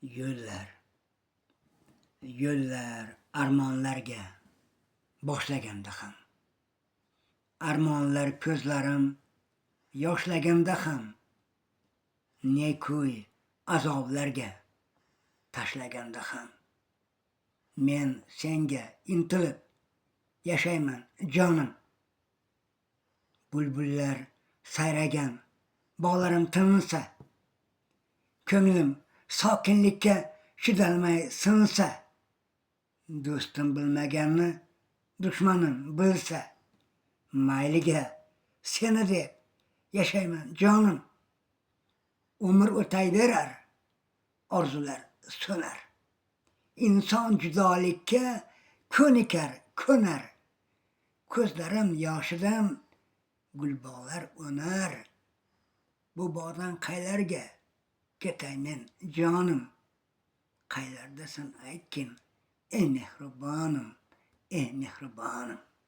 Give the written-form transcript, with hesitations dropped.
Yo'llar armonlarga boshlaganda ham, armonlar ko'zlarim yoshlaganda ham, ne ko'y azoblarga tashlaganda ham, men senga intilib yashayman jonim. Bulbullar sayragan bog'larim tinsa, ko'nglim sokinlikka chidolmay sinsa, do'stim bilmaganni dushmanim bilsa, mayliga seni deb yashayman jonim. Umr o'tayverar, orzular so'nar, inson judolikka ko'nar. Ko'zlarim yoshidan gulbog'lar o'nar. Bu bog'dan qaylarga ketay men jonim? Qaylardasan aytgin, ey mehribonim.